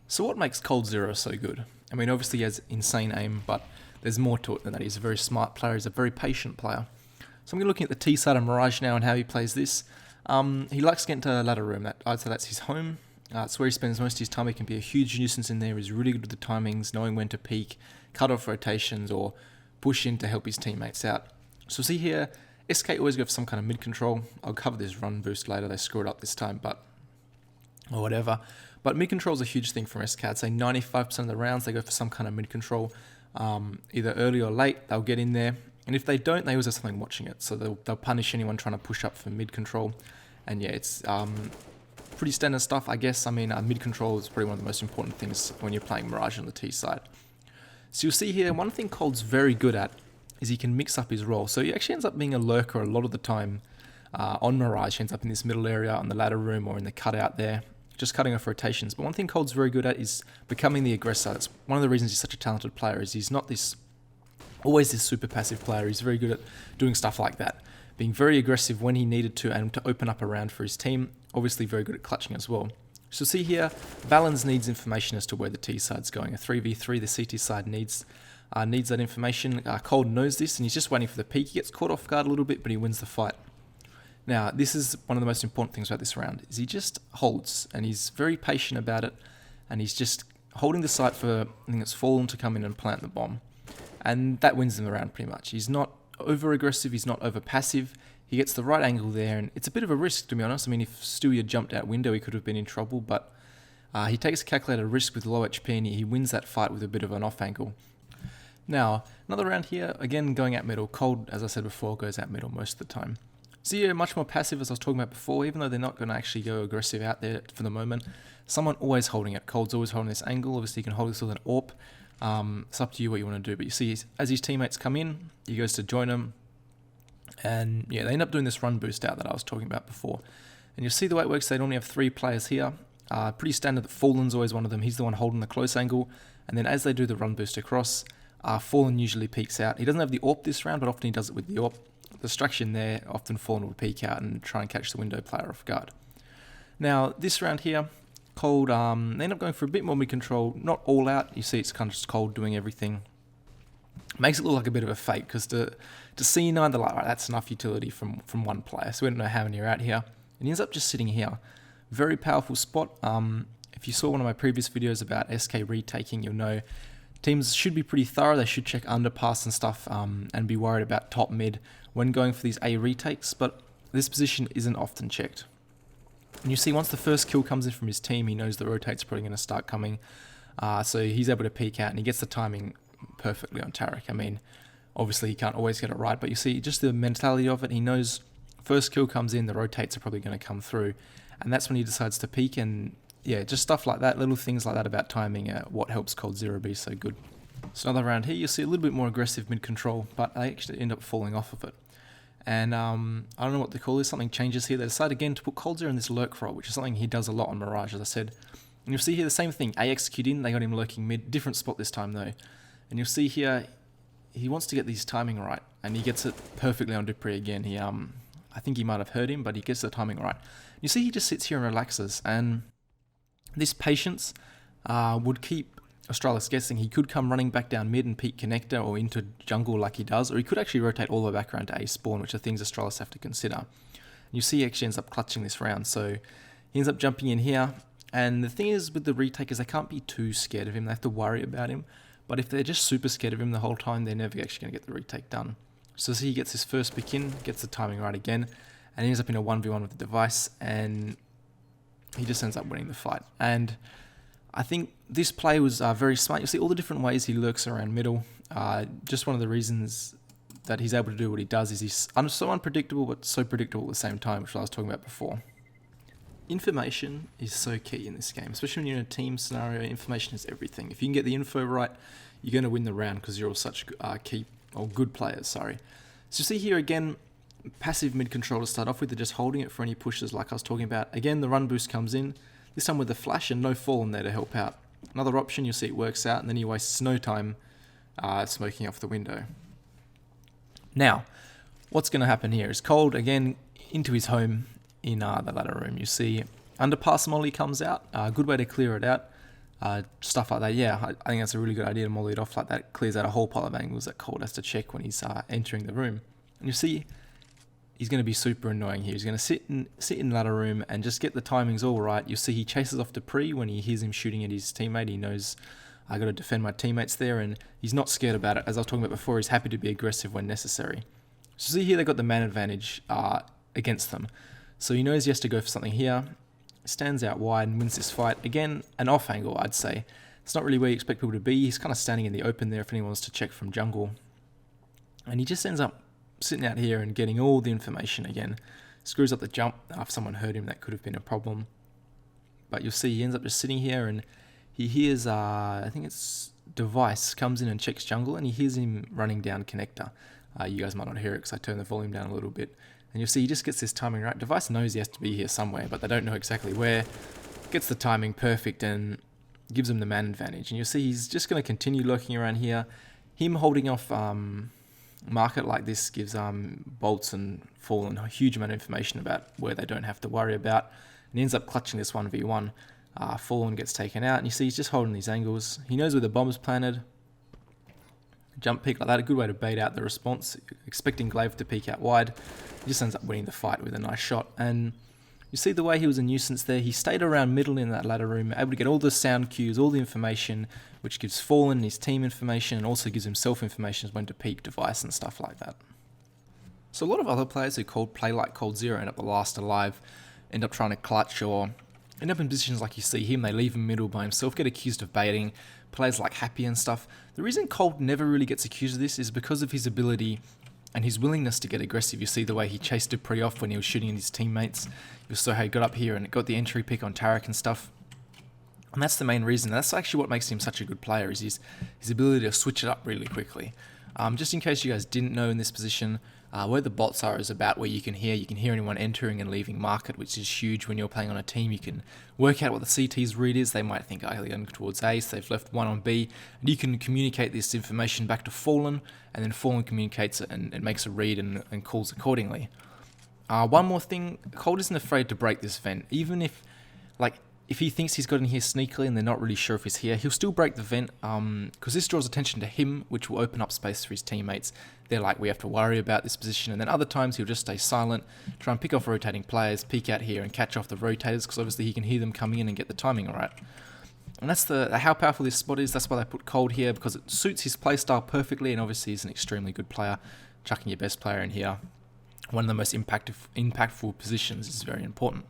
So what makes Coldzera so good? I mean, obviously he has insane aim, but there's more to it than that. He's a very smart player. He's a very patient player. So I'm going to look at the T side of Mirage now and how he plays this. He likes getting to the ladder room. I'd say that's his home. It's where he spends most of his time. He can be a huge nuisance in there. He's really good with the timings, knowing when to peek, cut off rotations, or push in to help his teammates out. So see here, SK always go for some kind of mid control. I'll cover this run boost later. They screwed up this time, or whatever. But mid control is a huge thing from SK. I'd say 95% of the rounds they go for some kind of mid control, either early or late. They'll get in there, and if they don't, they always have something watching it. So they'll punish anyone trying to push up for mid control. And yeah, it's pretty standard stuff, I guess. I mean, mid control is probably one of the most important things when you're playing Mirage on the T side. So you'll see here, one thing Cold's very good at is he can mix up his role. So he actually ends up being a lurker a lot of the time on Mirage. He ends up in this middle area on the ladder room or in the cutout there, just cutting off rotations. But one thing Cold's very good at is becoming the aggressor. That's one of the reasons he's such a talented player, is he's not always this super passive player. He's very good at doing stuff like that, being very aggressive when he needed to and to open up a round for his team. Obviously very good at clutching as well. So see here, Valens needs information as to where the T side's going. A 3v3, the CT side needs that information. Cold knows this and he's just waiting for the peak. He gets caught off guard a little bit, but he wins the fight. Now, this is one of the most important things about this round, is he just holds, and he's very patient about it, and he's just holding the site for anything that's fallen to come in and plant the bomb. And that wins him the round pretty much. He's not over-aggressive, he's not over-passive, he gets the right angle there, and it's a bit of a risk, to be honest. I mean, if Stewie had jumped out window, he could have been in trouble, but he takes a calculated risk with low HP, and he wins that fight with a bit of an off angle. Now, another round here, again going at middle. Cold, as I said before, goes at middle most of the time. So yeah, much more passive, as I was talking about before, even though they're not going to actually go aggressive out there for the moment. Someone always holding it. Cold's always holding this angle. Obviously, you can hold this with an AWP. It's up to you what you want to do. But you see, as his teammates come in, he goes to join them. And yeah, they end up doing this run boost out that I was talking about before. And you'll see the way it works, they normally have 3 players here. Pretty standard that Fallen's always one of them. He's the one holding the close angle. And then as they do the run boost across, Fallen usually peeks out. He doesn't have the AWP this round, but often he does it with the AWP. Distraction there, often Fallen will peek out and try and catch the window player off guard. Now, this round here, Cold, they end up going for a bit more mid-control, not all out. You see it's kind of just Cold doing everything. Makes it look like a bit of a fake, because to C9, they're like, right, that's enough utility from one player, so we don't know how many are out here. And he ends up just sitting here. Very powerful spot. If you saw one of my previous videos about SK retaking, you'll know teams should be pretty thorough. They should check underpass and stuff and be worried about top mid when going for these A retakes, but this position isn't often checked. And you see once the first kill comes in from his team, he knows the rotate's probably going to start coming, so he's able to peek out and he gets the timing perfectly on Tarek. I mean, obviously he can't always get it right, but you see just the mentality of it. He knows first kill comes in, the rotates are probably going to come through, and that's when he decides to peek. And yeah, just stuff like that, little things like that about timing, what helps Coldzera be so good. So another round here, you'll see a little bit more aggressive mid-control, but they actually end up falling off of it. And I don't know what they call this, something changes here. They decide again to put Coldzera in this lurk role, which is something he does a lot on Mirage, as I said. And you'll see here the same thing, A execute in, they got him lurking mid, different spot this time though. And you'll see here, he wants to get these timing right, and he gets it perfectly on Dupree again. He, I think he might have heard him, but he gets the timing right. You see he just sits here and relaxes, and this patience would keep Astralis guessing. He could come running back down mid and peek connector or into jungle like he does, or he could actually rotate all the way back around to A spawn, which are things Astralis have to consider. And you see he actually ends up clutching this round, so he ends up jumping in here. And the thing is with the retakers, they can't be too scared of him, they have to worry about him. But if they're just super scared of him the whole time, they're never actually going to get the retake done. So see, he gets his first pick in, gets the timing right again, and he ends up in a 1v1 with the device, and he just ends up winning the fight. And I think this play was very smart. You see all the different ways he lurks around middle. Just one of the reasons that he's able to do what he does is he's so unpredictable, but so predictable at the same time, which I was talking about before. Information is so key in this game, especially when you're in a team scenario. Information is everything. If you can get the info right, you're going to win the round because you're all such good players. Sorry. So see here again, passive mid control to start off with. They're just holding it for any pushes, like I was talking about. Again, the run boost comes in. This time with the flash and no Fallen there to help out. Another option, you'll see it works out, and then he wastes no time smoking off the window. Now, what's going to happen here is Cold, again, into his home in the ladder room. You see underpass molly comes out, a good way to clear it out. stuff like that. Yeah, I think that's a really good idea to molly it off like that. It clears out a whole pile of angles that Cold has to check when he's entering the room. And you see, he's going to be super annoying here. He's going to sit in ladder room and just get the timings all right. You'll see he chases off Dupree when he hears him shooting at his teammate. He knows I got to defend my teammates there, and he's not scared about it. As I was talking about before, he's happy to be aggressive when necessary. So see here, they got the man advantage against them. So he knows he has to go for something here. Stands out wide and wins this fight. Again, an off angle, I'd say. It's not really where you expect people to be. He's kind of standing in the open there if anyone wants to check from jungle. And he just ends up sitting out here and getting all the information again. Screws up the jump. If someone heard him, that could have been a problem. But you'll see he ends up just sitting here, and he hears, I think it's Device, comes in and checks jungle, and he hears him running down connector. You guys might not hear it because I turned the volume down a little bit. And you'll see he just gets this timing right. Device knows he has to be here somewhere, but they don't know exactly where. Gets the timing perfect and gives him the man advantage. And you'll see he's just going to continue lurking around here. Him holding off market like this gives Bolts and Fallen a huge amount of information about where they don't have to worry about. And he ends up clutching this 1v1. Fallen gets taken out, and you see he's just holding these angles. He knows where the bomb's planted. Jump peek like that, a good way to bait out the response, expecting Glaive to peek out wide. He just ends up winning the fight with a nice shot. And you see the way he was a nuisance there. He stayed around middle in that ladder room, able to get all the sound cues, all the information, which gives Fallen his team information and also gives himself information as when to peek Device and stuff like that. So a lot of other players who play like Coldzera end up the last alive, end up trying to clutch or end up in positions like you see him. They leave him middle by himself, get accused of baiting. Players like Happy and stuff. The reason Cold never really gets accused of this is because of his ability and his willingness to get aggressive. You see the way he chased Dupree off when he was shooting at his teammates. You saw how he got up here and got the entry pick on Tarek and stuff. And that's the main reason. That's actually what makes him such a good player, is his ability to switch it up really quickly. Just in case you guys didn't know, in this position, where the bots are is about where you can hear anyone entering and leaving market, which is huge when you're playing on a team. You can work out what the CT's read is. They might think, they're going towards A, so they've left one on B, and you can communicate this information back to Fallen, and then Fallen communicates it and makes a read and calls accordingly. One more thing, Cold isn't afraid to break this vent, even if he thinks he's got in here sneakily and they're not really sure if he's here, he'll still break the vent, because this draws attention to him, which will open up space for his teammates. They're like, we have to worry about this position, and then other times he'll just stay silent, try and pick off rotating players, peek out here and catch off the rotators, because obviously he can hear them coming in and get the timing right. And that's how powerful this spot is. That's why they put Cold here, because it suits his playstyle perfectly, and obviously he's an extremely good player. Chucking your best player in here, one of the most impactful positions, is very important.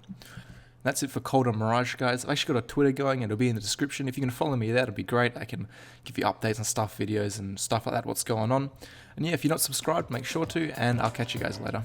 That's it for Cold on Mirage, guys. I've actually got a Twitter going, and it'll be in the description. If you can follow me there, it'll be great. I can give you updates and stuff, videos and stuff like that, what's going on. And yeah, if you're not subscribed, make sure to, and I'll catch you guys later.